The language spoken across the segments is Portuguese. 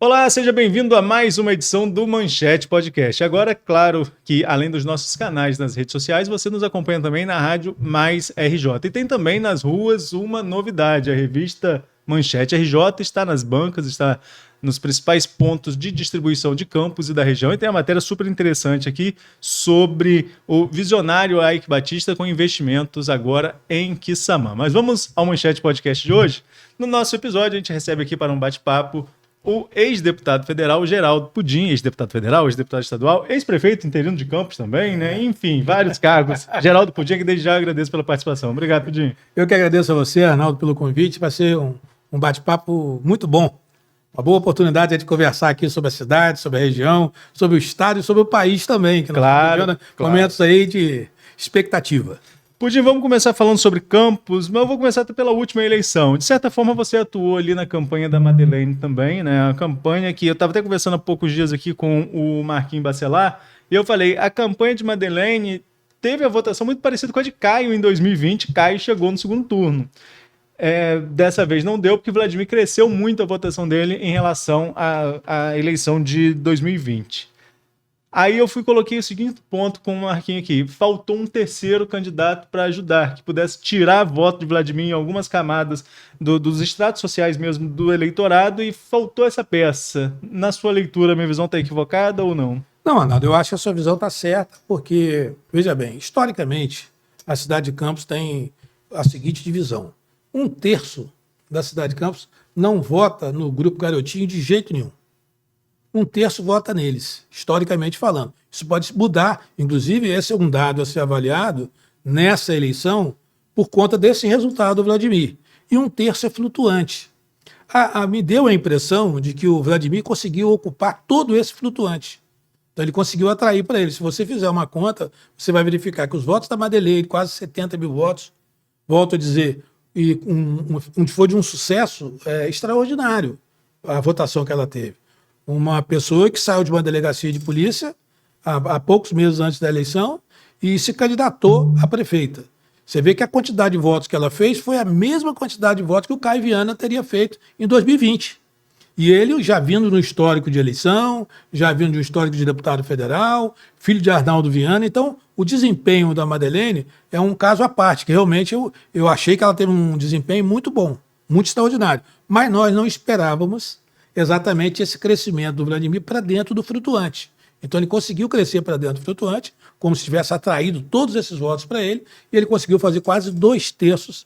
Olá, seja bem-vindo a mais uma edição do Manchete Podcast. Agora, claro que além dos nossos canais nas redes sociais, você nos acompanha também na Rádio Mais RJ. E tem também nas ruas uma novidade, a revista Manchete RJ está nas bancas, está nos principais pontos de distribuição de campos e da região, e tem uma matéria super interessante aqui sobre o visionário Eike Batista com investimentos agora em Quissamã. Mas vamos ao Manchete Podcast de hoje. No nosso episódio, a gente recebe aqui para um bate-papo o ex-deputado federal Geraldo Pudim, ex-deputado federal, ex-deputado estadual, ex-prefeito interino de Campos também, né? Enfim, vários cargos. Geraldo Pudim, que desde já agradeço pela participação. Obrigado, Pudim. Eu que agradeço a você, Arnaldo, pelo convite. Vai ser um bate-papo muito bom. Uma boa oportunidade de conversar aqui sobre a cidade, sobre a região, sobre o estado e sobre o país também, que nós estamos vivendo momentos aí de expectativa. Pudim, vamos começar falando sobre Campos, mas eu vou começar até pela última eleição. De certa forma, você atuou ali na campanha da Madeleine também, né? A campanha que eu estava até conversando há poucos dias aqui com o Marquinhos Bacelar, e eu falei, a campanha de Madeleine teve a votação muito parecida com a de Caio em 2020. Caio chegou no segundo turno. Dessa vez não deu, porque Vladimir cresceu muito a votação dele em relação à eleição de 2020. Aí eu coloquei o seguinte ponto com o Marquinhos aqui. Faltou um terceiro candidato para ajudar, que pudesse tirar voto de Vladimir em algumas camadas dos estratos sociais mesmo do eleitorado, e faltou essa peça. Na sua leitura, minha visão está equivocada ou não? Não, Arnaldo, eu acho que a sua visão está certa, porque, veja bem, historicamente, a cidade de Campos tem a seguinte divisão. 1/3 da cidade de Campos não vota no Grupo Garotinho de jeito nenhum. 1/3 vota neles, historicamente falando. Isso pode mudar, inclusive esse é um dado a ser avaliado nessa eleição por conta desse resultado do Vladimir. E 1/3 é flutuante. Me deu a impressão de que o Vladimir conseguiu ocupar todo esse flutuante. Então ele conseguiu atrair para ele. Se você fizer uma conta, você vai verificar que os votos da Madeleine, quase 70 mil votos, volto a dizer, e foi de um sucesso extraordinário a votação que ela teve. Uma pessoa que saiu de uma delegacia de polícia há poucos meses antes da eleição e se candidatou a prefeita. Você vê que a quantidade de votos que ela fez foi a mesma quantidade de votos que o Caio Viana teria feito em 2020. E ele já vindo no histórico de eleição, já vindo de um histórico de deputado federal, filho de Arnaldo Viana. Então, o desempenho da Madeleine é um caso à parte, que realmente eu achei que ela teve um desempenho muito bom, muito extraordinário. Mas nós não esperávamos exatamente esse crescimento do Vladimir para dentro do flutuante. Então ele conseguiu crescer para dentro do flutuante, como se tivesse atraído todos esses votos para ele, e ele conseguiu fazer quase 2/3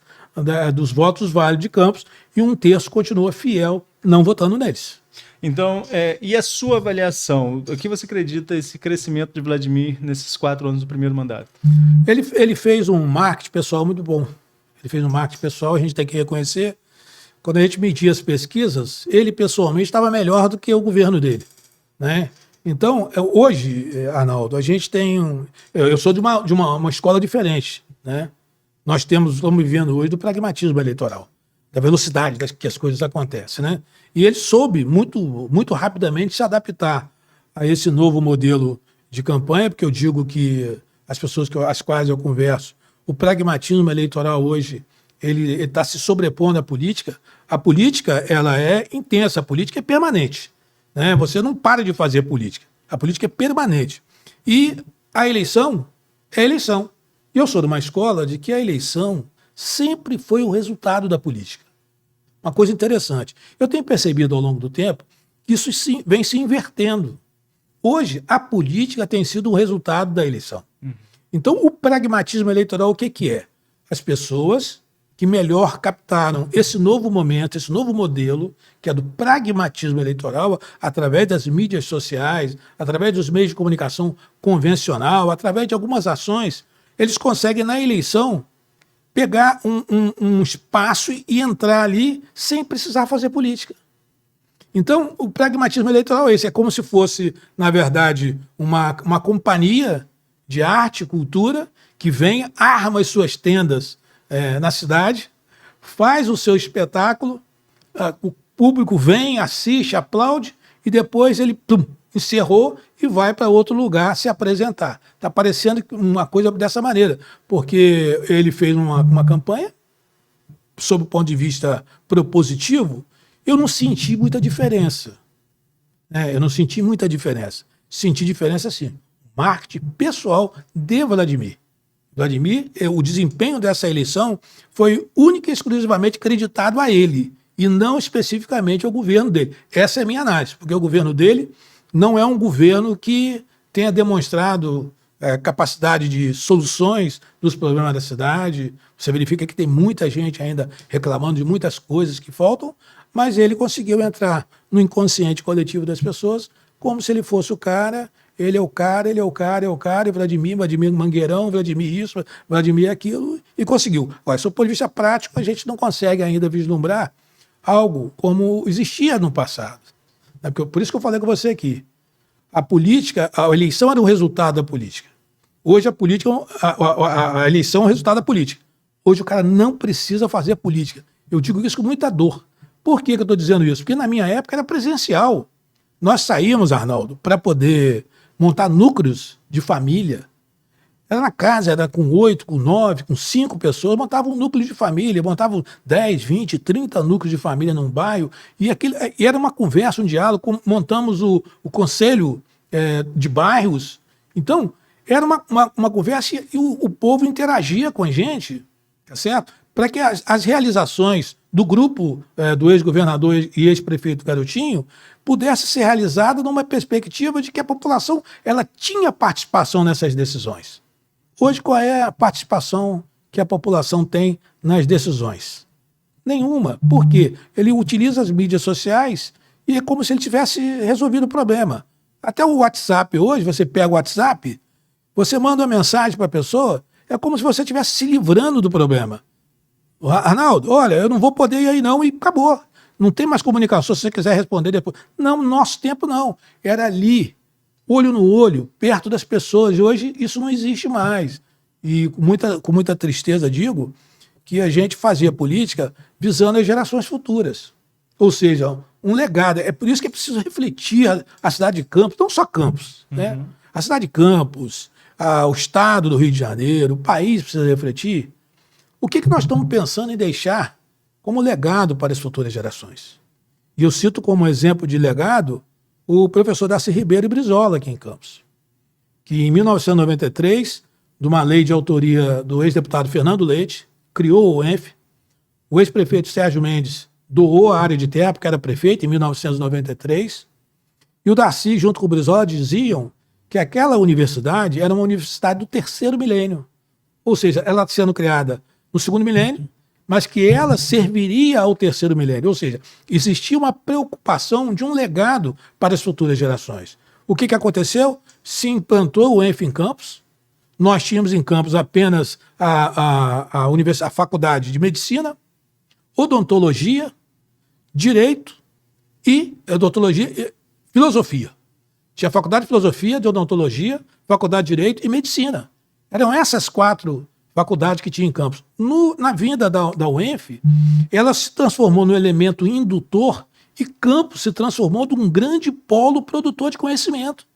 dos votos válidos de Campos, e 1/3 continua fiel, não votando neles. Então, e a sua avaliação? O que você acredita esse crescimento de Vladimir nesses 4 anos do primeiro mandato? Ele fez um marketing pessoal muito bom. Ele fez um marketing pessoal, a gente tem que reconhecer. Quando a gente media as pesquisas, ele pessoalmente estava melhor do que o governo dele, né? Então, hoje, Arnaldo, a gente tem... Eu sou de uma escola diferente, né? Nós estamos vivendo hoje do pragmatismo eleitoral, da velocidade que as coisas acontecem, né? E ele soube muito, muito rapidamente se adaptar a esse novo modelo de campanha, porque eu digo que as pessoas as quais eu converso, o pragmatismo eleitoral hoje, ele está se sobrepondo à política. A política, ela é intensa, a política é permanente, né? Você não para de fazer política, a política é permanente. E a eleição é eleição. E eu sou de uma escola de que a eleição sempre foi o resultado da política. Uma coisa interessante. Eu tenho percebido ao longo do tempo que isso vem se invertendo. Hoje, a política tem sido o resultado da eleição. Então, o pragmatismo eleitoral, o que é? As pessoas que melhor captaram esse novo momento, esse novo modelo, que é do pragmatismo eleitoral, através das mídias sociais, através dos meios de comunicação convencional, através de algumas ações, eles conseguem, na eleição, pegar um espaço e entrar ali sem precisar fazer política. Então, o pragmatismo eleitoral é esse. É como se fosse, na verdade, uma companhia de arte e cultura que vem, arma as suas tendas na cidade, faz o seu espetáculo, o público vem, assiste, aplaude, e depois ele encerrou e vai para outro lugar se apresentar. Está parecendo uma coisa dessa maneira, porque ele fez uma campanha, sob o ponto de vista propositivo, eu não senti muita diferença. Eu não senti muita diferença. Senti diferença, sim. Marketing pessoal de Vladimir. Vladimir, o desempenho dessa eleição foi única e exclusivamente creditado a ele, e não especificamente ao governo dele. Essa é a minha análise, porque o governo dele não é um governo que tenha demonstrado capacidade de soluções dos problemas da cidade. Você verifica que tem muita gente ainda reclamando de muitas coisas que faltam, mas ele conseguiu entrar no inconsciente coletivo das pessoas como se ele fosse o cara. Ele é o cara, ele é o cara, é o cara, e Vladimir Mangueirão, Vladimir isso, Vladimir aquilo, e conseguiu. Agora, do ponto de vista prático, a gente não consegue ainda vislumbrar algo como existia no passado. Por isso que eu falei com você aqui. A política, a eleição era um resultado da política. Hoje a política, a eleição é um resultado da política. Hoje o cara não precisa fazer política. Eu digo isso com muita dor. Por que eu estou dizendo isso? Porque na minha época era presencial. Nós saímos, Arnaldo, para poder montar núcleos de família. Era na casa, era com 8, com 9, com 5 pessoas, montavam um núcleo de família, montavam 10, 20, 30 núcleos de família num bairro, e era uma conversa, um diálogo, montamos o conselho de bairros. Então, era uma conversa e o povo interagia com a gente, tá certo? Para que as realizações do grupo do ex-governador e ex-prefeito Garotinho pudesse ser realizada numa perspectiva de que a população ela tinha participação nessas decisões. Hoje, qual é a participação que a população tem nas decisões? Nenhuma. Por quê? Ele utiliza as mídias sociais e é como se ele tivesse resolvido o problema. Até o WhatsApp hoje, você pega o WhatsApp, você manda uma mensagem para a pessoa, é como se você estivesse se livrando do problema. Arnaldo, olha, eu não vou poder ir aí não, e acabou. Não tem mais comunicação, se você quiser responder depois. Não, no nosso tempo não. Era ali, olho no olho, perto das pessoas. E hoje isso não existe mais. E com muita tristeza digo que a gente fazia política visando as gerações futuras. Ou seja, um legado. É por isso que é preciso refletir a cidade de Campos, não só Campos, né? A cidade de Campos, o estado do Rio de Janeiro, o país precisa refletir. O que nós estamos pensando em deixar como legado para as futuras gerações? E eu cito como exemplo de legado o professor Darcy Ribeiro e Brizola aqui em Campos, que em 1993, de uma lei de autoria do ex-deputado Fernando Leite, criou o UENF. O ex-prefeito Sérgio Mendes doou a área de terra, porque era prefeito, em 1993. E o Darcy, junto com o Brizola, diziam que aquela universidade era uma universidade do terceiro milênio. Ou seja, ela sendo criada no segundo milênio, mas que ela serviria ao terceiro milênio. Ou seja, existia uma preocupação de um legado para as futuras gerações. O que aconteceu? Se implantou o UENF em Campos. Nós tínhamos em Campos apenas a faculdade de medicina, odontologia, direito e filosofia. Tinha a faculdade de filosofia, de odontologia, faculdade de direito e medicina. Eram essas 4 faculdades que tinha em Campos. Na vinda da UENF, ela se transformou num elemento indutor e Campos se transformou num grande polo produtor de conhecimento.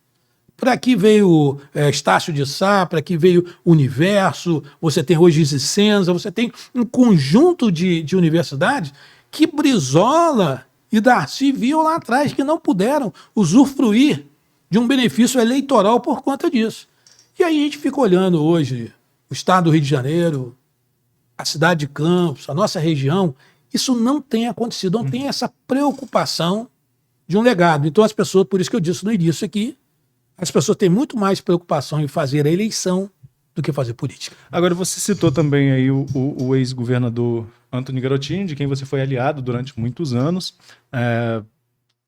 Para aqui veio Estácio de Sá, para aqui veio Universo, você tem hoje Isicenza, você tem um conjunto de universidades que Brizola e Darcy viam lá atrás, que não puderam usufruir de um benefício eleitoral por conta disso. E aí a gente fica olhando hoje o estado do Rio de Janeiro, a cidade de Campos, a nossa região, isso não tem acontecido, não tem essa preocupação de um legado. Então as pessoas, por isso que eu disse no início aqui, as pessoas têm muito mais preocupação em fazer a eleição do que fazer política. Agora, você citou também aí o ex-governador Antony Garotinho, de quem você foi aliado durante muitos anos,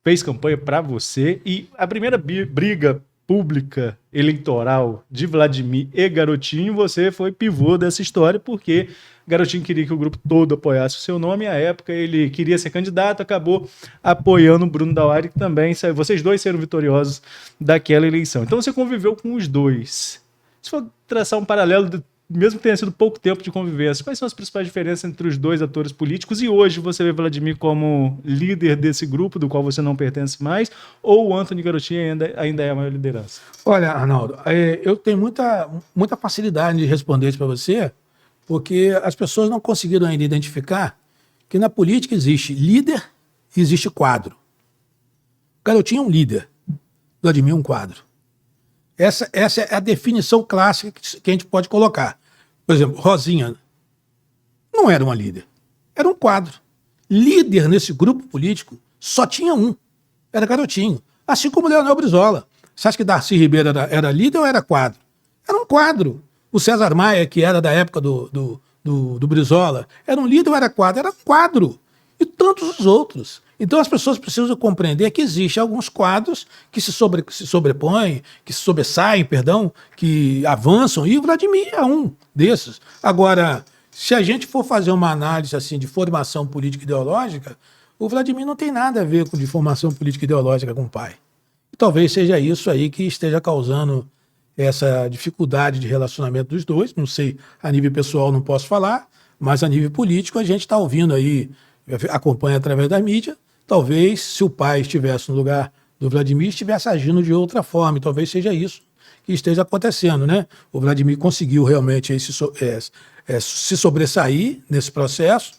fez campanha para você, e a primeira briga pública eleitoral de Vladimir e Garotinho, você foi pivô dessa história, porque Garotinho queria que o grupo todo apoiasse o seu nome, e à época ele queria ser candidato, acabou apoiando o Bruno Dauari, que também, vocês dois foram vitoriosos daquela eleição. Então você conviveu com os dois. Se for traçar um paralelo, mesmo que tenha sido pouco tempo de convivência, quais são as principais diferenças entre os dois atores políticos? E hoje você vê Vladimir como líder desse grupo, do qual você não pertence mais, ou o Antony Garotinho ainda é a maior liderança? Olha, Arnaldo, eu tenho muita facilidade de responder isso para você, porque as pessoas não conseguiram ainda identificar que na política existe líder e existe quadro. Garotinho é um líder, Vladimir é um quadro. Essa é a definição clássica que a gente pode colocar. Por exemplo, Rosinha não era uma líder, era um quadro. Líder nesse grupo político só tinha um, era Garotinho. Assim como Leonel Brizola. Você acha que Darcy Ribeiro era líder ou era quadro? Era um quadro. O César Maia, que era da época do Brizola, era um líder ou era quadro? Era quadro. E tantos os outros. Então as pessoas precisam compreender que existem alguns quadros que se sobrepõem, que se sobressaem, perdão, que avançam, e o Vladimir é um desses. Agora, se a gente for fazer uma análise assim de formação política ideológica, o Vladimir não tem nada a ver com de formação política ideológica com o pai. E talvez seja isso aí que esteja causando essa dificuldade de relacionamento dos dois. Não sei, a nível pessoal não posso falar, mas a nível político a gente está ouvindo aí, acompanha através da mídia, talvez se o pai estivesse no lugar do Vladimir, estivesse agindo de outra forma, e talvez seja isso que esteja acontecendo, né? O Vladimir conseguiu realmente se sobressair nesse processo,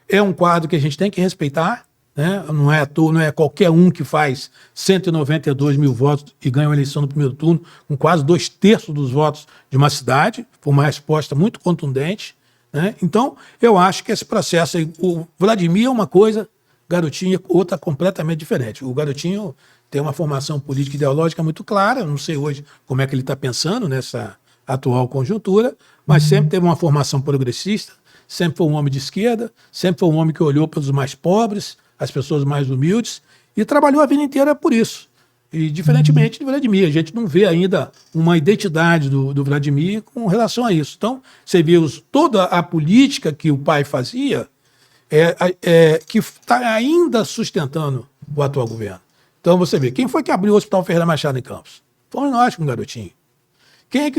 é um quadro que a gente tem que respeitar, né? Não é qualquer um que faz 192 mil votos e ganha uma eleição no primeiro turno com quase 2/3 dos votos de uma cidade, foi uma resposta muito contundente, né? Então, eu acho que esse processo aí, o Vladimir é uma coisa, Garotinho é outra completamente diferente. O Garotinho tem uma formação política e ideológica muito clara, eu não sei hoje como é que ele está pensando nessa atual conjuntura, mas sempre teve uma formação progressista, sempre foi um homem de esquerda, sempre foi um homem que olhou pelos mais pobres, as pessoas mais humildes, e trabalhou a vida inteira por isso. E diferentemente de Vladimir, a gente não vê ainda uma identidade do Vladimir com relação a isso. Então, você vê toda a política que o pai fazia, que está ainda sustentando o atual governo. Então, você vê, quem foi que abriu o Hospital Ferreira Machado em Campos? Fomos nós com o Garotinho. Quem é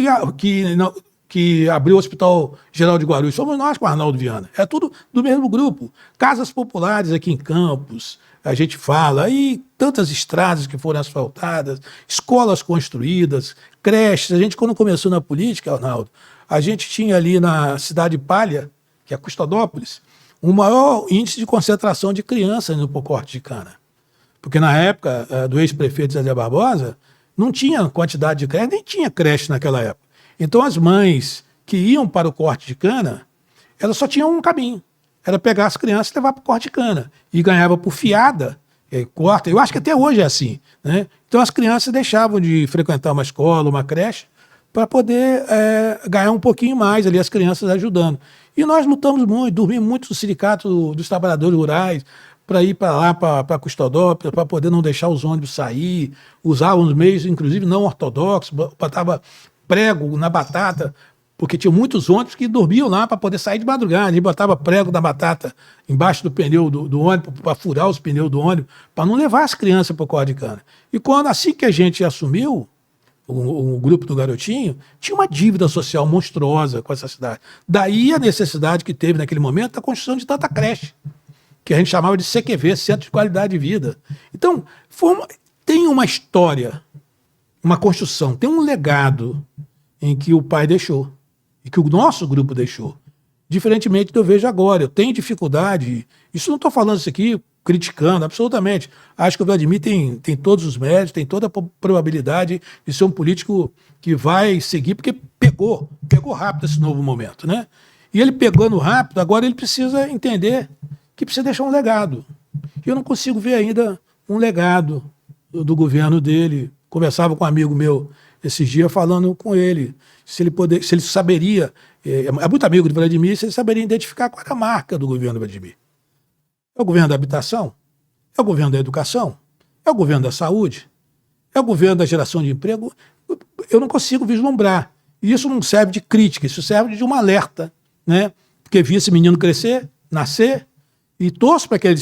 que abriu o Hospital Geral de Guarulhos? Somos nós com o Arnaldo Viana. É tudo do mesmo grupo. Casas populares aqui em Campos, a gente fala, aí tantas estradas que foram asfaltadas, escolas construídas, creches. A gente, quando começou na política, Arnaldo, a gente tinha ali na Cidade Palha, que é Custodópolis, o maior índice de concentração de crianças no corte de cana. Porque na época do ex-prefeito Zé Barbosa, não tinha quantidade de creche, nem tinha creche naquela época. Então as mães que iam para o corte de cana, elas só tinham um caminho. Era pegar as crianças e levar para o corte de cana. E ganhava por fiada, corta. Eu acho que até hoje é assim, né? Então as crianças deixavam de frequentar uma escola, uma creche, para poder ganhar um pouquinho mais ali, as crianças ajudando. E nós lutamos muito, dormimos muito no sindicato dos trabalhadores rurais, para ir para lá, para Custodópolis, para poder não deixar os ônibus sair, usávamos meios, inclusive, não ortodoxos, botava prego na batata, porque tinha muitos ônibus que dormiam lá para poder sair de madrugada, a gente botava prego na batata embaixo do pneu do ônibus, para furar os pneus do ônibus, para não levar as crianças para o corte de cana. E assim que a gente assumiu, o grupo do Garotinho, tinha uma dívida social monstruosa com essa cidade. Daí a necessidade que teve naquele momento da construção de tanta creche, que a gente chamava de CQV, Centro de Qualidade de Vida. Então, tem uma história, uma construção, tem um legado em que o pai deixou, e que o nosso grupo deixou. Diferentemente do que eu vejo agora. Eu tenho dificuldade, isso não estou falando isso aqui criticando, absolutamente. Acho que o Vladimir tem todos os méritos, tem toda a probabilidade de ser um político que vai seguir, porque pegou rápido esse novo momento, né? E ele pegando rápido, agora ele precisa entender que precisa deixar um legado. E eu não consigo ver ainda um legado do governo dele. Conversava com um amigo meu esses dias, falando com ele, se ele saberia, é muito amigo de Vladimir, se ele saberia identificar qual era a marca do governo do Vladimir. É o governo da habitação? É o governo da educação? É o governo da saúde? É o governo da geração de emprego? Eu não consigo vislumbrar. E isso não serve de crítica, isso serve de um alerta, né? Porque vi esse menino crescer, nascer, e torço para que ele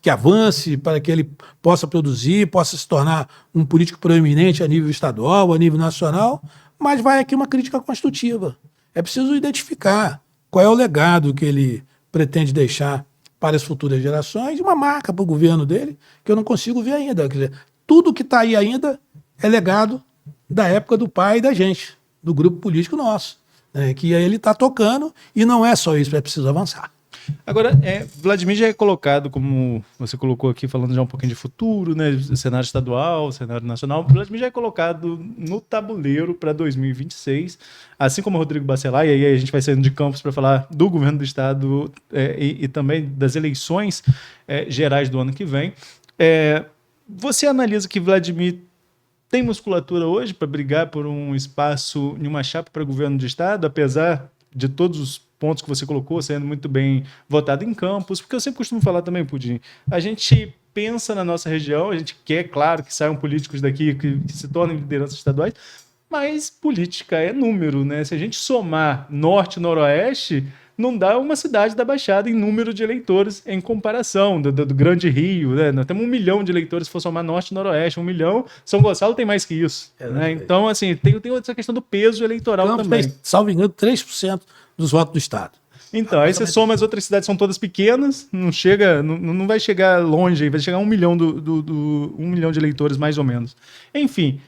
que avance, para que ele possa produzir, possa se tornar um político proeminente a nível estadual, a nível nacional, mas vai aqui uma crítica construtiva. É preciso identificar qual é o legado que ele pretende deixar para as futuras gerações, uma marca para o governo dele, que eu não consigo ver ainda. Quer dizer, tudo que está aí ainda é legado da época do pai e da gente, do grupo político nosso, né, que ele está tocando, e não é só isso, é preciso avançar. Agora, Vladimir já é colocado, como você colocou aqui, falando já um pouquinho de futuro, né? Cenário estadual, cenário nacional. Vladimir já é colocado no tabuleiro para 2026, assim como o Rodrigo Bacelar, e aí a gente vai saindo de Campos para falar do governo do estado e também das eleições gerais do ano que vem. Você analisa que Vladimir tem musculatura hoje para brigar por um espaço em uma chapa para governo de estado, apesar de todos os pontos que você colocou sendo muito bem votado em Campos? Porque eu sempre costumo falar também, Pudim, a gente pensa na nossa região, a gente quer, claro, que saiam políticos daqui que se tornem lideranças estaduais, mas política é número, né? Se a gente somar norte e noroeste, não dá uma cidade da Baixada em número de eleitores em comparação do Grande Rio, né? Nós temos 1 milhão de eleitores se for somar norte e noroeste, 1 milhão. São Gonçalo tem mais que isso, né? Então, assim, tem essa questão do peso eleitoral Campos também. tem, salvo engano, 3% dos votos do estado. Então, aí você soma as outras cidades, são todas pequenas, não vai chegar longe, vai chegar a 1 milhão 1 milhão de eleitores, mais ou menos. Enfim,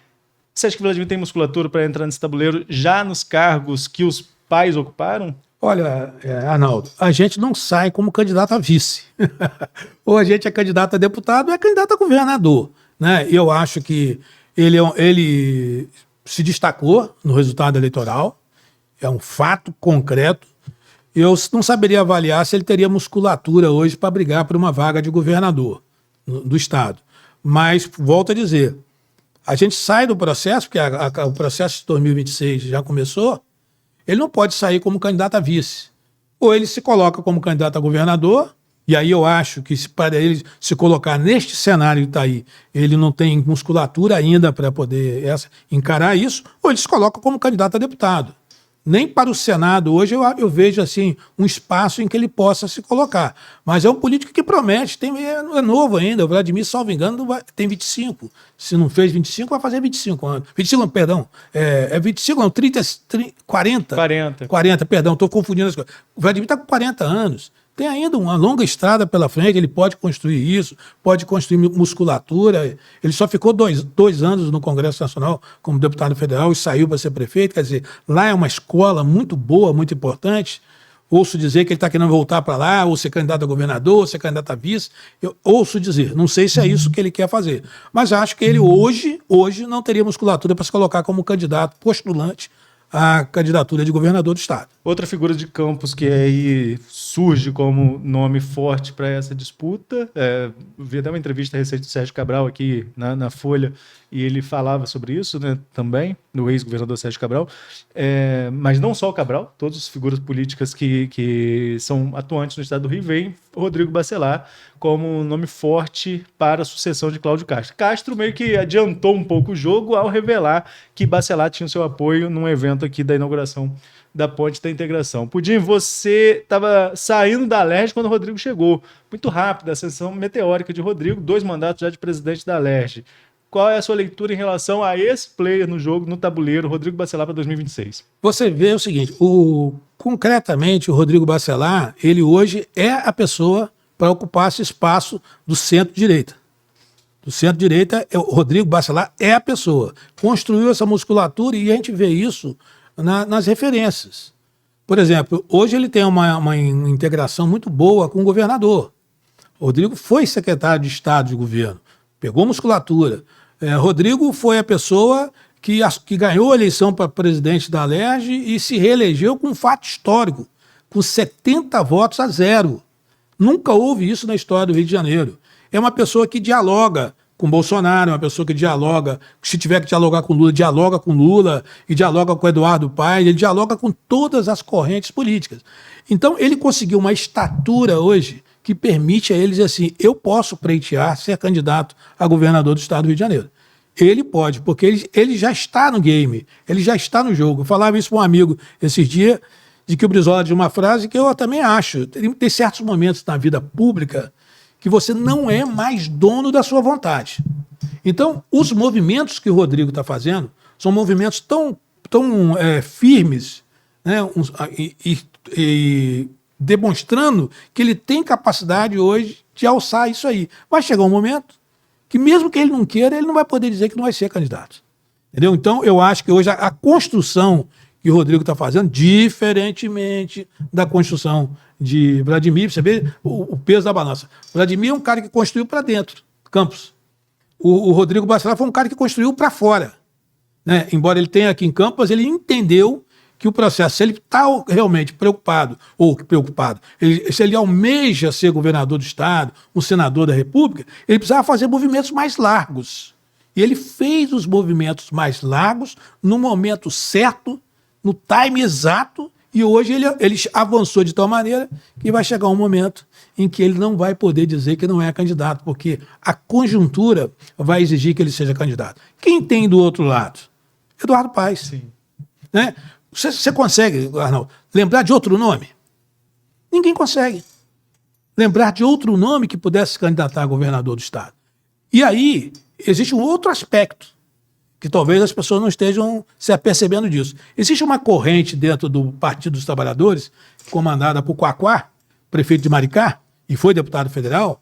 você acha que o Vladimir tem musculatura para entrar nesse tabuleiro já nos cargos que os pais ocuparam? Olha, Arnaldo, a gente não sai como candidato a vice. Ou a gente é candidato a deputado ou é candidato a governador, né? Eu acho que ele se destacou no resultado eleitoral, é um fato concreto. Eu não saberia avaliar se ele teria musculatura hoje para brigar por uma vaga de governador do estado. Mas, volto a dizer, a gente sai do processo, porque o processo de 2026 já começou, ele não pode sair como candidato a vice. Ou ele se coloca como candidato a governador, e aí eu acho que para ele se colocar neste cenário que está aí, ele não tem musculatura ainda para poder encarar isso, ou ele se coloca como candidato a deputado. Nem para o Senado hoje eu vejo assim um espaço em que ele possa se colocar. Mas é um político que promete, é novo ainda. O Vladimir, salvo engano, tem 25. Se não fez 25, vai fazer 25 anos. 25, perdão. 25, não, 40. 40, perdão, estou confundindo as coisas. O Vladimir está com 40 anos. Tem ainda uma longa estrada pela frente, ele pode construir isso, pode construir musculatura. Ele só ficou dois anos no Congresso Nacional como deputado federal e saiu para ser prefeito. Quer dizer, lá é uma escola muito boa, muito importante. Ouço dizer que ele está querendo voltar para lá, ou ser candidato a governador, ou ser candidato a vice. Eu ouço dizer, não sei se é isso que ele quer fazer. Mas acho que ele hoje não teria musculatura para se colocar como candidato postulante à candidatura de governador do estado. Outra figura de Campos que aí surge como nome forte para essa disputa, vi até uma entrevista recente do Sérgio Cabral aqui na Folha, e ele falava sobre isso, né, também, do ex-governador Sérgio Cabral, mas não só o Cabral, todas as figuras políticas que são atuantes no estado do Rio, vem Rodrigo Bacelar como nome forte para a sucessão de Cláudio Castro. Castro meio que adiantou um pouco o jogo ao revelar que Bacelar tinha o seu apoio num evento aqui da inauguração da Ponte da Integração. Pudim, você estava saindo da Alerj quando o Rodrigo chegou. Muito rápido, a ascensão meteórica de Rodrigo, 2 mandatos já de presidente da Alerj. Qual é a sua leitura em relação a esse player no jogo, no tabuleiro, Rodrigo Bacelar para 2026? Você vê o seguinte, concretamente o Rodrigo Bacelar, ele hoje é a pessoa para ocupar esse espaço do centro-direita. Do centro-direita, o Rodrigo Bacelar é a pessoa. Construiu essa musculatura e a gente vê isso nas referências. Por exemplo, hoje ele tem uma integração muito boa com o governador. O Rodrigo foi secretário de Estado de governo, pegou musculatura. Rodrigo foi a pessoa que ganhou a eleição para presidente da Alerj e se reelegeu com um fato histórico, com 70 votos a 0. Nunca houve isso na história do Rio de Janeiro. É uma pessoa que dialoga com Bolsonaro, é uma pessoa que dialoga, se tiver que dialogar com Lula, dialoga com Lula e dialoga com Eduardo Paes, ele dialoga com todas as correntes políticas. Então, ele conseguiu uma estatura hoje que permite a ele dizer assim, eu posso pleitear ser candidato a governador do estado do Rio de Janeiro. Ele pode, porque ele já está no game, ele já está no jogo. Eu falava isso para um amigo esses dias, de que o Brizola diz uma frase que eu também acho. Tem certos momentos na vida pública que você não é mais dono da sua vontade. Então, os movimentos que o Rodrigo está fazendo são movimentos tão firmes, né, e demonstrando que ele tem capacidade hoje de alçar isso aí. Vai chegar um momento que, mesmo que ele não queira, ele não vai poder dizer que não vai ser candidato. Entendeu? Então, eu acho que hoje a construção que o Rodrigo está fazendo, diferentemente da construção de Vladimir, você vê o peso da balança. Vladimir é um cara que construiu para dentro, Campos. O Rodrigo Bacelar foi um cara que construiu para fora. Né? Embora ele tenha aqui em Campos, ele entendeu que o processo, se ele está realmente preocupado, se ele almeja ser governador do Estado, um senador da República, ele precisava fazer movimentos mais largos. E ele fez os movimentos mais largos no momento certo, no time exato, e hoje ele avançou de tal maneira que vai chegar um momento em que ele não vai poder dizer que não é candidato, porque a conjuntura vai exigir que ele seja candidato. Quem tem do outro lado? Eduardo Paes. Sim. Né? Você consegue, Arnaldo, lembrar de outro nome? Ninguém consegue. Lembrar de outro nome que pudesse se candidatar a governador do Estado. E aí, existe um outro aspecto, que talvez as pessoas não estejam se apercebendo disso. Existe uma corrente dentro do Partido dos Trabalhadores, comandada por Quaquá, prefeito de Maricá, e foi deputado federal,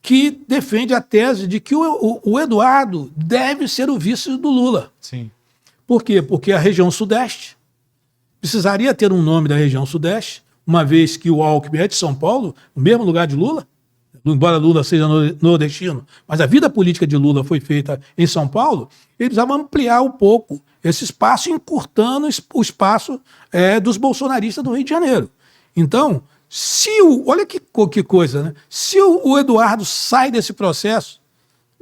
que defende a tese de que o Eduardo deve ser o vice do Lula. Sim. Por quê? Porque a região Sudeste precisaria ter um nome da região Sudeste, uma vez que o Alckmin é de São Paulo, no mesmo lugar de Lula, embora Lula seja nordestino, mas a vida política de Lula foi feita em São Paulo, ele precisava ampliar um pouco esse espaço, encurtando o espaço dos bolsonaristas do Rio de Janeiro. Então, olha que coisa, né? Se o Eduardo sai desse processo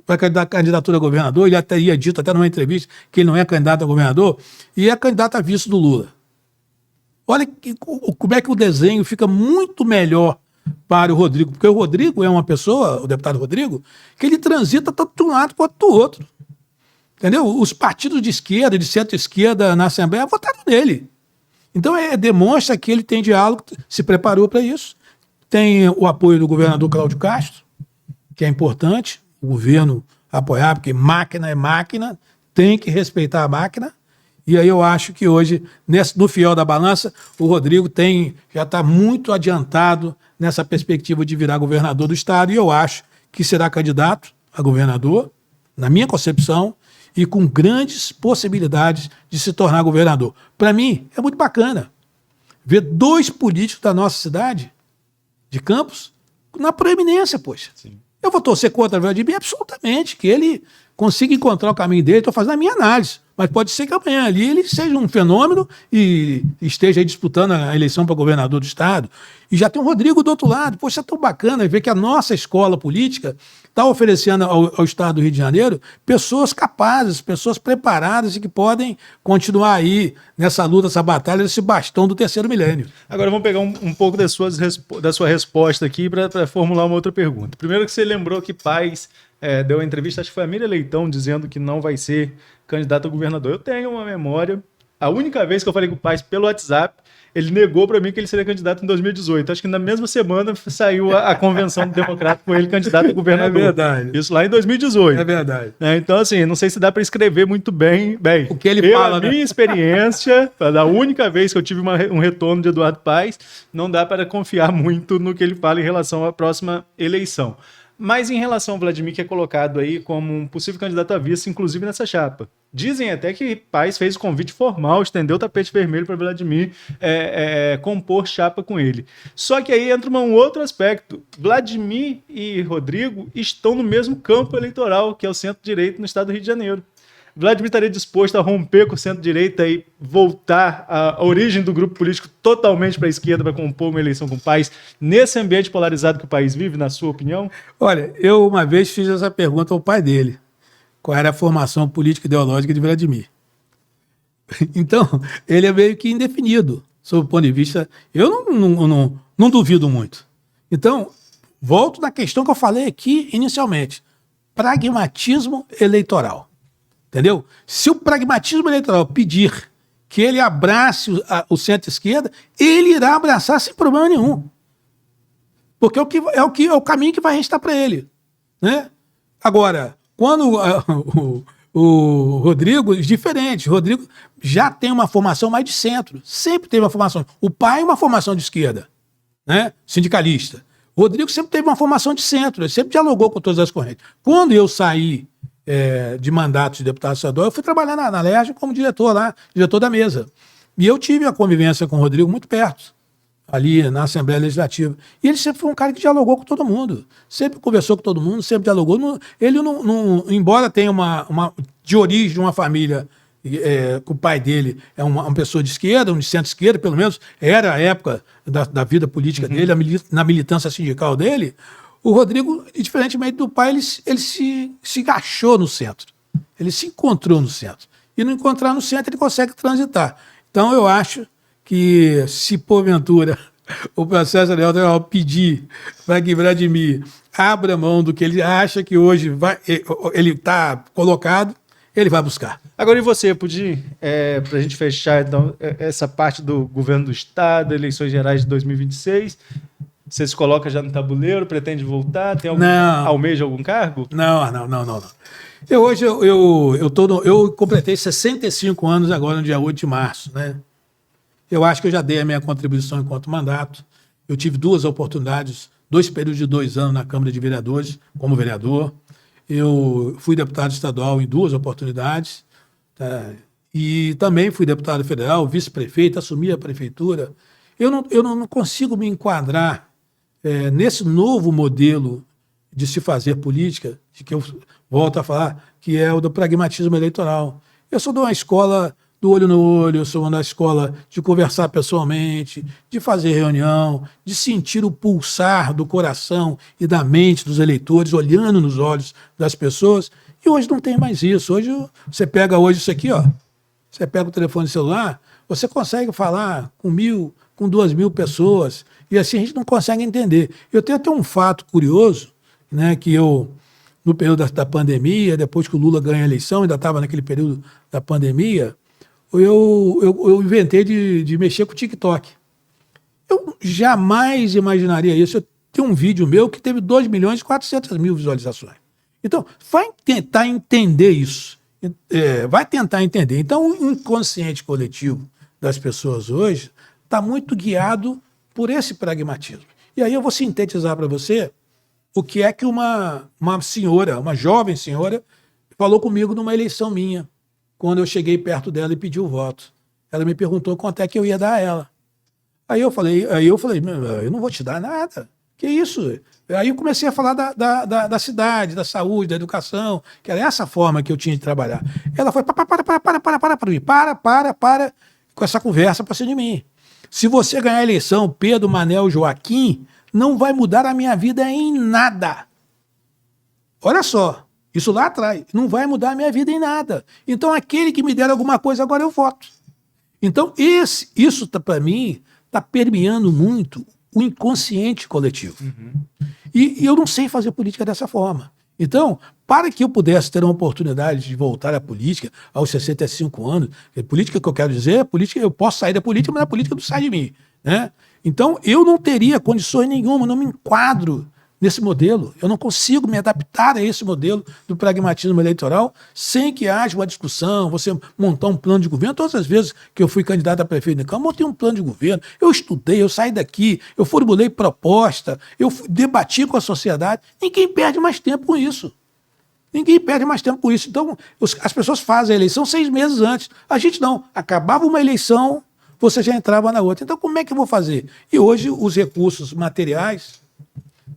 para a candidatura a governador, ele até teria dito, até numa entrevista, que ele não é candidato a governador, e é candidato a vice do Lula. Olha como é que o desenho fica muito melhor para o Rodrigo, porque o Rodrigo é uma pessoa, o deputado Rodrigo, que ele transita tanto de um lado quanto do outro. Entendeu? Os partidos de esquerda, de centro-esquerda na Assembleia votaram nele. Então demonstra que ele tem diálogo, se preparou para isso. Tem o apoio do governador Cláudio Castro, que é importante, o governo apoiar, porque máquina é máquina, tem que respeitar a máquina. E aí eu acho que hoje, no fiel da balança, o Rodrigo já está muito adiantado nessa perspectiva de virar governador do Estado, e eu acho que será candidato a governador, na minha concepção, e com grandes possibilidades de se tornar governador. Para mim, é muito bacana ver dois políticos da nossa cidade, de Campos, na proeminência, poxa. Sim. Eu vou torcer contra o Vladimir absolutamente, que ele consiga encontrar o caminho dele, estou fazendo a minha análise. Mas pode ser que amanhã ali ele seja um fenômeno e esteja aí disputando a eleição para governador do Estado. E já tem o Rodrigo do outro lado. Poxa, é tão bacana ver que a nossa escola política está oferecendo ao Estado do Rio de Janeiro pessoas capazes, pessoas preparadas e que podem continuar aí nessa luta, essa batalha, esse bastão do terceiro milênio. Agora vamos pegar um pouco da sua resposta aqui para formular uma outra pergunta. Primeiro que você lembrou que Paes deu uma entrevista, acho que foi a Miriam Leitão, dizendo que não vai ser candidato a governador. Eu tenho uma memória. A única vez que eu falei com o Paes pelo WhatsApp, ele negou para mim que ele seria candidato em 2018. Acho que na mesma semana saiu a convenção do Democrata com ele candidato a governador. É verdade. Isso lá em 2018. É verdade. Então, assim, não sei se dá para escrever muito bem. O que ele fala, minha experiência, da única vez que eu tive um retorno de Eduardo Paes, não dá para confiar muito no que ele fala em relação à próxima eleição. Mas em relação ao Vladimir, que é colocado aí como um possível candidato a vice, inclusive nessa chapa. Dizem até que Paes fez o convite formal, estendeu o tapete vermelho para Vladimir compor chapa com ele. Só que aí entra um outro aspecto. Vladimir e Rodrigo estão no mesmo campo eleitoral, que é o centro-direita no estado do Rio de Janeiro. Vladimir estaria disposto a romper com o centro-direita e voltar à origem do grupo político totalmente para a esquerda para compor uma eleição com o Paes, nesse ambiente polarizado que o país vive, na sua opinião? Olha, eu uma vez fiz essa pergunta ao pai dele. Qual era a formação política e ideológica de Vladimir? Então, ele é meio que indefinido, sob o ponto de vista... Eu não duvido muito. Então, volto na questão que eu falei aqui inicialmente. Pragmatismo eleitoral. Entendeu? Se o pragmatismo eleitoral pedir que ele abrace o centro-esquerda, ele irá abraçar sem problema nenhum. Porque é o caminho que vai restar para ele. Né? Agora, quando o Rodrigo é diferente. O Rodrigo já tem uma formação mais de centro. Sempre teve uma formação. O pai é uma formação de esquerda, né? Sindicalista. O Rodrigo sempre teve uma formação de centro. Ele sempre dialogou com todas as correntes. Quando eu saí de mandato de deputado estadual, eu fui trabalhar na LERJ como diretor da mesa. E eu tive a convivência com o Rodrigo muito perto. ali na Assembleia Legislativa. E ele sempre foi um cara que dialogou com todo mundo, sempre conversou com todo mundo, sempre dialogou. Ele embora tenha de origem de uma família, que o pai dele é uma pessoa de esquerda, um de centro-esquerda, pelo menos era a época da vida política dele, na militância sindical dele, o Rodrigo, diferentemente do pai, ele se achou no centro. Ele se encontrou no centro. E no encontrar no centro, ele consegue transitar. Então, eu acho que se porventura o processo eleitoral pedir para que Vladimir abra mão do que ele acha que hoje ele está colocado, ele vai buscar. Agora, e você, Pudim? Para a gente fechar então, essa parte do governo do Estado, eleições gerais de 2026, você se coloca já no tabuleiro, pretende voltar? Almeja algum cargo? Não. Eu completei 65 anos agora no dia 8 de março, né? Eu acho que eu já dei a minha contribuição enquanto mandato. Eu tive 2 oportunidades, 2 períodos de 2 anos na Câmara de Vereadores, como vereador. Eu fui deputado estadual em 2 oportunidades, tá? E também fui deputado federal, vice-prefeito, assumi a prefeitura. Eu não consigo me enquadrar nesse novo modelo de se fazer política, de que eu volto a falar, que é o do pragmatismo eleitoral. Eu sou de uma escola do olho no olho, eu sou da escola de conversar pessoalmente, de fazer reunião, de sentir o pulsar do coração e da mente dos eleitores, olhando nos olhos das pessoas. E hoje não tem mais isso. Hoje você pega isso aqui, ó. Você pega o telefone celular, você consegue falar com 1.000, com 2.000 pessoas, e assim a gente não consegue entender. Eu tenho até um fato curioso, né, que no período da pandemia, depois que o Lula ganha a eleição, ainda estava naquele período da pandemia, eu inventei de mexer com o TikTok. Eu jamais imaginaria isso. Eu tenho um vídeo meu que teve 2.400.000 visualizações. Então, vai tentar entender isso. Vai tentar entender. Então, o inconsciente coletivo das pessoas hoje está muito guiado por esse pragmatismo. E aí eu vou sintetizar para você o que é que uma senhora, uma jovem senhora, falou comigo numa eleição minha, quando eu cheguei perto dela e pedi o voto. Ela me perguntou quanto é que eu ia dar a ela. Aí eu falei, eu não vou te dar nada. Que isso? Aí eu comecei a falar da cidade, da saúde, da educação, que era essa forma que eu tinha de trabalhar. Ela foi, para com essa conversa para cima de mim. Se você ganhar a eleição, Pedro, Manel, Joaquim, não vai mudar a minha vida em nada. Olha só. Isso lá atrás. Não vai mudar a minha vida em nada. Então, aquele que me der alguma coisa, agora eu voto. Então, isso para mim, está permeando muito o inconsciente coletivo. E eu não sei fazer política dessa forma. Então, para que eu pudesse ter uma oportunidade de voltar à política aos 65 anos, política que eu quero dizer, política, eu posso sair da política, mas a política não sai de mim. Né? Então, eu não teria condições nenhuma, não me enquadro nesse modelo. Eu não consigo me adaptar a esse modelo do pragmatismo eleitoral sem que haja uma discussão, você montar um plano de governo. Todas as vezes que eu fui candidato a prefeito de Campo, eu montei um plano de governo, eu estudei, eu saí daqui, eu formulei proposta, eu debati com a sociedade. Ninguém perde mais tempo com isso. Ninguém perde mais tempo com isso. Então, as pessoas fazem a eleição 6 meses antes. A gente não. Acabava uma eleição, você já entrava na outra. Então, como é que eu vou fazer? E hoje, os recursos materiais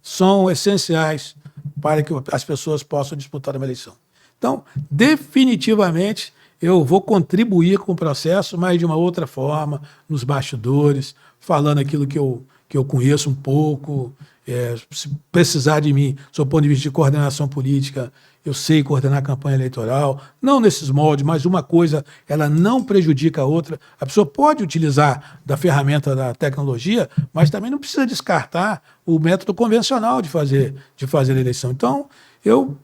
são essenciais para que as pessoas possam disputar uma eleição. Então, definitivamente, eu vou contribuir com o processo, mas de uma outra forma, nos bastidores, falando aquilo que eu conheço um pouco. Se precisar de mim, do ponto de vista de coordenação política, eu sei coordenar a campanha eleitoral, não nesses moldes, mas uma coisa, ela não prejudica a outra. A pessoa pode utilizar da ferramenta da tecnologia, mas também não precisa descartar o método convencional de fazer a eleição. Então, eu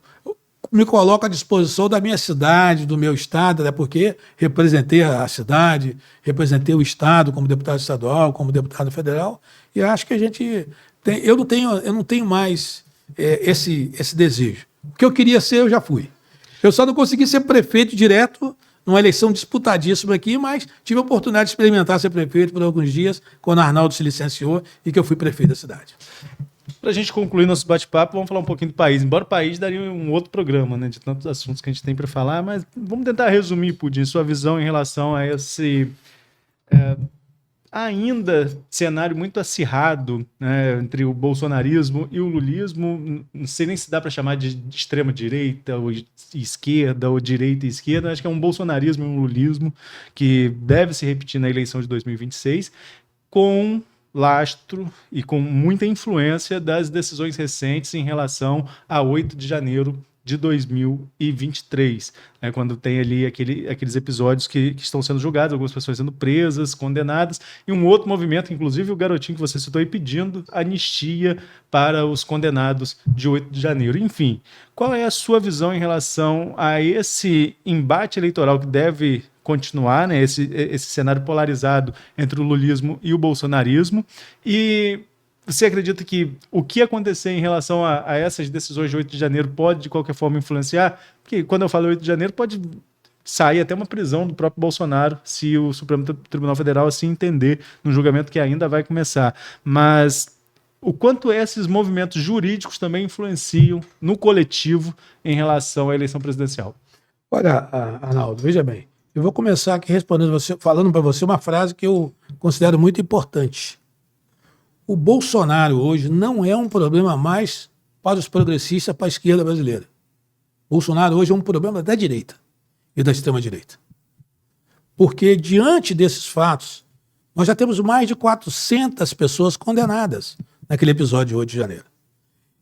me coloco à disposição da minha cidade, do meu estado, até porque representei a cidade, representei o estado como deputado estadual, como deputado federal, e acho que a gente tem, eu não tenho mais esse desejo. O que eu queria ser, eu já fui. Eu só não consegui ser prefeito direto numa eleição disputadíssima aqui, mas tive a oportunidade de experimentar ser prefeito por alguns dias, quando Arnaldo se licenciou e que eu fui prefeito da cidade. Para a gente concluir nosso bate-papo, vamos falar um pouquinho do país. Embora o país daria um outro programa, né, de tantos assuntos que a gente tem para falar, mas vamos tentar resumir, Pudim, sua visão em relação a ainda cenário muito acirrado, né, entre o bolsonarismo e o lulismo. Não sei nem se dá para chamar de extrema-direita ou esquerda, ou direita e esquerda. Acho que é um bolsonarismo e um lulismo que deve se repetir na eleição de 2026, com lastro e com muita influência das decisões recentes em relação a 8 de janeiro de 2023, né, quando tem ali aqueles episódios que estão sendo julgados, algumas pessoas sendo presas, condenadas, e um outro movimento, inclusive o garotinho que você citou aí, pedindo anistia para os condenados de 8 de janeiro. Enfim, qual é a sua visão em relação a esse embate eleitoral que deve continuar, né, esse cenário polarizado entre o lulismo e o bolsonarismo? E você acredita que o que acontecer em relação a essas decisões de 8 de janeiro pode, de qualquer forma, influenciar? Porque quando eu falo 8 de janeiro, pode sair até uma prisão do próprio Bolsonaro, se o Supremo Tribunal Federal assim entender, no julgamento que ainda vai começar. Mas o quanto esses movimentos jurídicos também influenciam no coletivo em relação à eleição presidencial? Olha, Arnaldo, veja bem. Eu vou começar aqui respondendo você, falando para você uma frase que eu considero muito importante. O Bolsonaro hoje não é um problema mais para os progressistas, para a esquerda brasileira. O Bolsonaro hoje é um problema da direita e da extrema-direita. Porque, diante desses fatos, nós já temos mais de 400 pessoas condenadas naquele episódio de 8 de janeiro.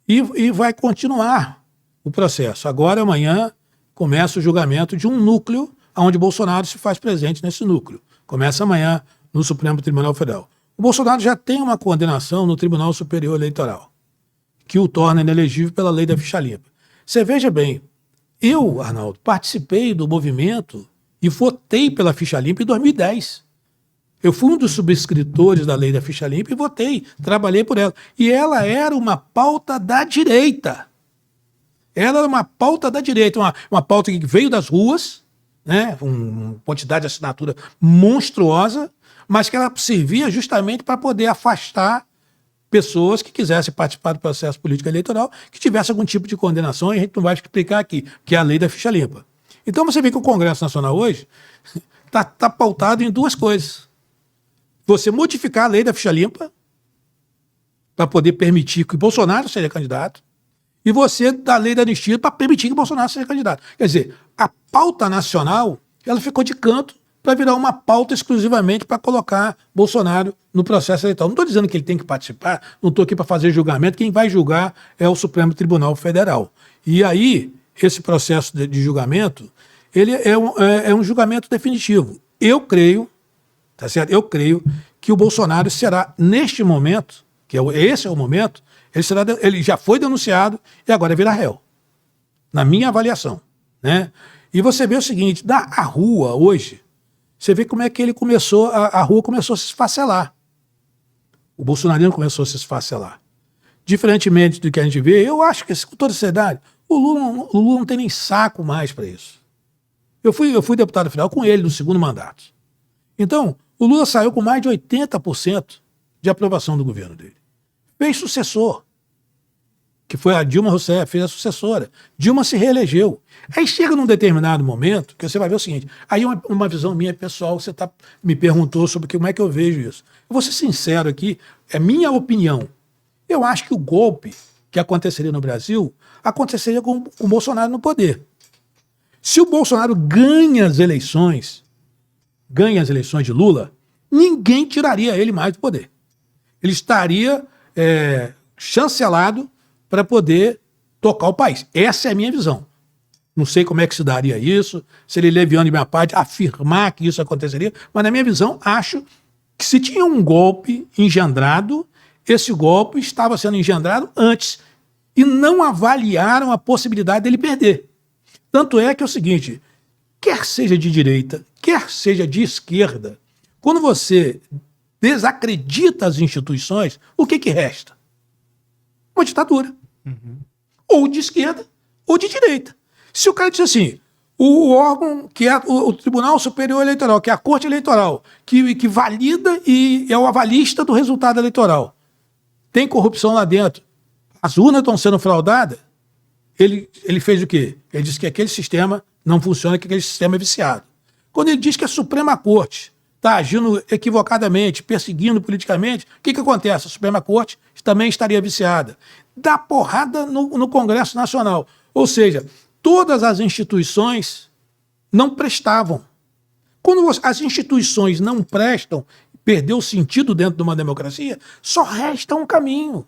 E vai continuar o processo. Agora, amanhã, começa o julgamento de um núcleo onde Bolsonaro se faz presente nesse núcleo. Começa amanhã no Supremo Tribunal Federal. O Bolsonaro já tem uma condenação no Tribunal Superior Eleitoral, que o torna inelegível pela lei da ficha limpa. Você veja bem, eu, Arnaldo, participei do movimento e votei pela ficha limpa em 2010. Eu fui um dos subscritores da lei da ficha limpa e votei, trabalhei por ela. E ela era uma pauta da direita. Ela era uma pauta da direita, uma pauta que veio das ruas, né, uma quantidade de assinatura monstruosa, mas que ela servia justamente para poder afastar pessoas que quisessem participar do processo político eleitoral, que tivesse algum tipo de condenação, e a gente não vai explicar aqui, que é a lei da ficha limpa. Então você vê que o Congresso Nacional hoje está pautado em duas coisas. Você modificar a lei da ficha limpa para poder permitir que Bolsonaro seja candidato, e você dar a lei da anistia para permitir que Bolsonaro seja candidato. Quer dizer, a pauta nacional ela ficou de canto para virar uma pauta exclusivamente para colocar Bolsonaro no processo eleitoral. Não estou dizendo que ele tem que participar, não estou aqui para fazer julgamento, quem vai julgar é o Supremo Tribunal Federal. E aí, esse processo de julgamento, ele é um julgamento definitivo. Eu creio, tá certo? Eu creio que o Bolsonaro será, neste momento, esse é o momento, ele já foi denunciado e agora virá réu, na minha avaliação, né? E você vê o seguinte, a rua hoje, você vê como é que ele começou, a rua começou a se esfacelar. O bolsonarismo começou a se esfacelar. Diferentemente do que a gente vê, eu acho que, com toda seriedade, o Lula não tem nem saco mais para isso. Eu fui deputado federal com ele no segundo mandato. Então, o Lula saiu com mais de 80% de aprovação do governo dele. Fez sucessor, que foi a Dilma Rousseff, fez a sucessora. Dilma se reelegeu. Aí chega num determinado momento que você vai ver o seguinte, aí uma visão minha pessoal, você me perguntou sobre como é que eu vejo isso. Eu vou ser sincero aqui, é minha opinião. Eu acho que o golpe que aconteceria no Brasil aconteceria com o Bolsonaro no poder. Se o Bolsonaro ganha as eleições de Lula, ninguém tiraria ele mais do poder. Ele estaria chancelado para poder tocar o país. Essa é a minha visão. Não sei como é que se daria isso, seria leviano de minha parte afirmar que isso aconteceria, mas na minha visão, acho que se tinha um golpe engendrado, esse golpe estava sendo engendrado antes e não avaliaram a possibilidade dele perder. Tanto é que é o seguinte, quer seja de direita, quer seja de esquerda, quando você desacredita as instituições, o que resta? Uma ditadura. Uhum. Ou de esquerda, ou de direita. Se o cara diz assim, o órgão que é o Tribunal Superior Eleitoral, que é a Corte Eleitoral, que valida e é o avalista do resultado eleitoral, tem corrupção lá dentro, as urnas estão sendo fraudadas, ele fez o quê? Ele disse que aquele sistema não funciona, que aquele sistema é viciado. Quando ele diz que a Suprema Corte está agindo equivocadamente, perseguindo politicamente, o que acontece? A Suprema Corte também estaria viciada. Dá porrada no Congresso Nacional. Ou seja, todas as instituições não prestavam. Quando as instituições não prestam, perdeu o sentido dentro de uma democracia, só resta um caminho.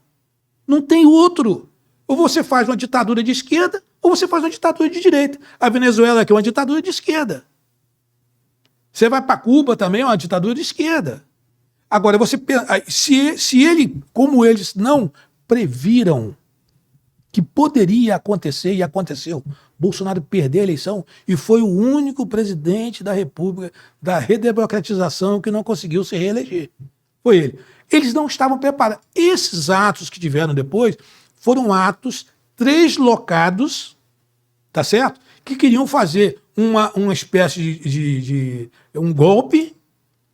Não tem outro. Ou você faz uma ditadura de esquerda, ou você faz uma ditadura de direita. A Venezuela aqui é uma ditadura de esquerda. Você vai para Cuba também, é uma ditadura de esquerda. Agora, se ele, como eles não previram que poderia acontecer, e aconteceu, Bolsonaro perdeu a eleição e foi o único presidente da República da redemocratização que não conseguiu se reeleger. Foi ele. Eles não estavam preparados. Esses atos que tiveram depois foram atos translocados, tá certo? Que queriam fazer uma espécie de um golpe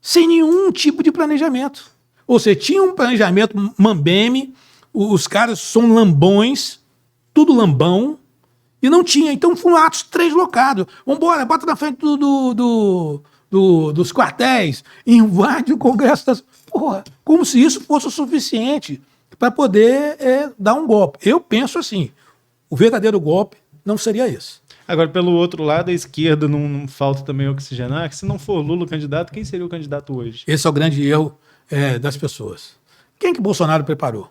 sem nenhum tipo de planejamento. Ou seja, tinha um planejamento mambeme, os caras são lambões, tudo lambão, e não tinha. Então foram atos translocados. Vambora, bota na frente dos quartéis, invade o Congresso das... Porra, como se isso fosse o suficiente para poder dar um golpe. Eu penso assim, o verdadeiro golpe não seria esse. Agora, pelo outro lado, a esquerda não falta também oxigenar, que se não for Lula o candidato, quem seria o candidato hoje? Esse é o grande erro das pessoas. Quem que Bolsonaro preparou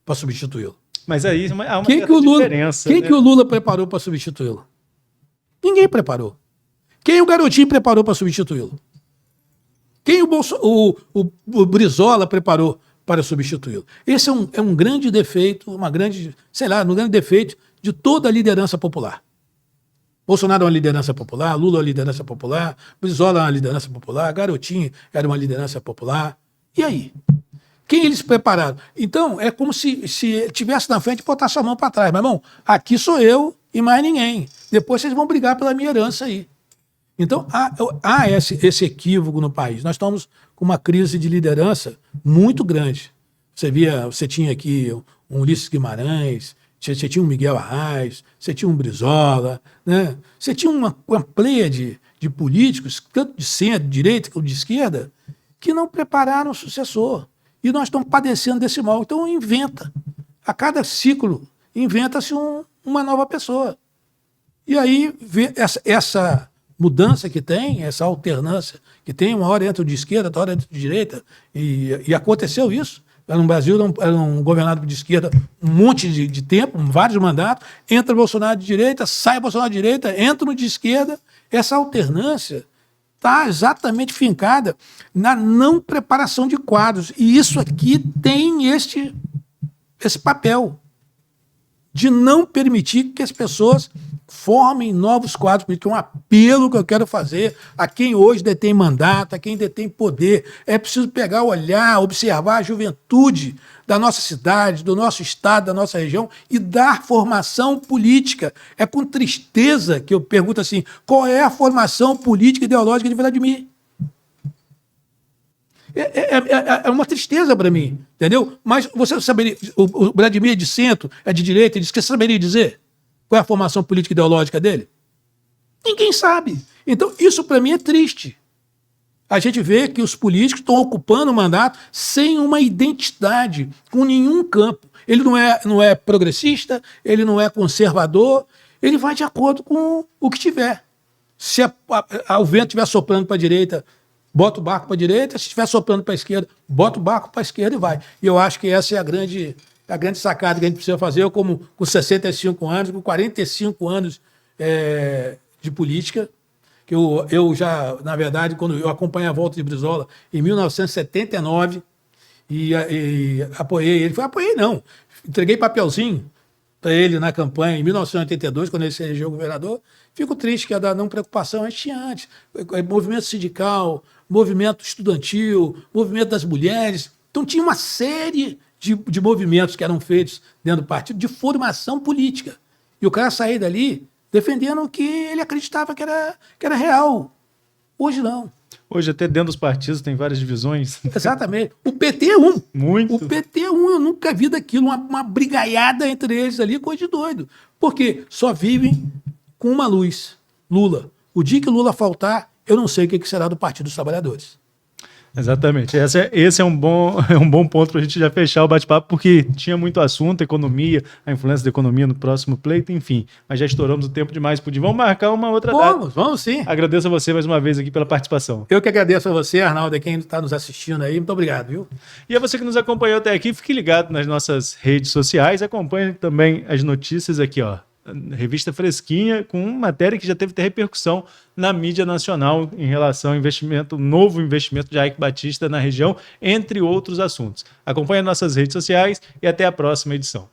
para substituí-lo? Mas aí há uma diferença. Quem que o Lula preparou para substituí-lo? Ninguém preparou. Quem o Garotinho preparou para substituí-lo? Quem o Brizola preparou para substituí-lo? Esse é um grande defeito, um grande defeito de toda a liderança popular. Bolsonaro é uma liderança popular, Lula é uma liderança popular, Brizola é uma liderança popular, Garotinho era uma liderança popular. E aí? Quem eles prepararam? Então, é como se tivesse na frente e botasse a mão para trás. Mas, irmão, aqui sou eu e mais ninguém. Depois vocês vão brigar pela minha herança aí. Então, há esse equívoco no país. Nós estamos com uma crise de liderança muito grande. Você tinha aqui um Ulisses Guimarães, você tinha um Miguel Arraes, você tinha um Brizola, né? Você tinha uma pleia de políticos, tanto de centro, de direita como de esquerda, que não prepararam o sucessor. E nós estamos padecendo desse mal. Então inventa. A cada ciclo, inventa-se uma nova pessoa. E aí, essa mudança que tem, essa alternância que tem, uma hora entra de esquerda, outra hora entra de direita, e aconteceu isso. No Brasil era um governado de esquerda um monte de tempo, vários mandatos, entra Bolsonaro de direita, sai Bolsonaro de direita, entra no de esquerda. Essa alternância está exatamente fincada na não preparação de quadros. E isso aqui tem esse papel de não permitir que as pessoas formem novos quadros políticos. É um apelo que eu quero fazer a quem hoje detém mandato, a quem detém poder. É preciso pegar, olhar, observar a juventude da nossa cidade, do nosso estado, da nossa região e dar formação política. É com tristeza que eu pergunto assim, qual é a formação política e ideológica de Vladimir? É uma tristeza para mim, entendeu? Mas você saberia, o Vladimir é de centro, é de direita, você saberia dizer qual é a formação política e ideológica dele? Ninguém sabe. Então, isso para mim é triste. A gente vê que os políticos estão ocupando o mandato sem uma identidade, com nenhum campo. Ele não é progressista, ele não é conservador, ele vai de acordo com o que tiver. Se o vento estiver soprando para a direita, bota o barco para a direita, se estiver soprando para a esquerda, bota o barco para a esquerda e vai. E eu acho que essa é a grande sacada que a gente precisa fazer. Eu, como com 65 anos, com 45 anos de política, que eu já, na verdade, quando eu acompanhei a volta de Brizola em 1979 e apoiei ele. Apoiei não, entreguei papelzinho para ele na campanha em 1982, quando ele se elegeu governador. Fico triste que a da não preocupação a gente tinha antes. Movimento sindical, movimento estudantil, movimento das mulheres. Então tinha uma série de movimentos que eram feitos dentro do partido de formação política. E o cara sair dali defendendo o que ele acreditava que era real. Hoje não. Hoje até dentro dos partidos tem várias divisões. Exatamente. O PT é um. Muito. O PT é um. Eu nunca vi daquilo, uma brigaiada entre eles ali, coisa de doido. Porque só vivem com uma luz, Lula. O dia que Lula faltar, eu não sei o que será do Partido dos Trabalhadores. Exatamente. Esse é um bom ponto para a gente já fechar o bate-papo, porque tinha muito assunto, economia, a influência da economia no próximo pleito, enfim. Mas já estouramos o tempo demais. Vamos marcar uma outra data. Vamos sim. Agradeço a você mais uma vez aqui pela participação. Eu que agradeço a você, Arnaldo, e quem está nos assistindo aí. Muito obrigado, viu? E a você que nos acompanhou até aqui, fique ligado nas nossas redes sociais. Acompanhe também as notícias aqui, ó. Revista fresquinha, com matéria que já teve repercussão na mídia nacional em relação ao investimento, novo investimento de Eike Batista na região, entre outros assuntos. Acompanhe nossas redes sociais e até a próxima edição.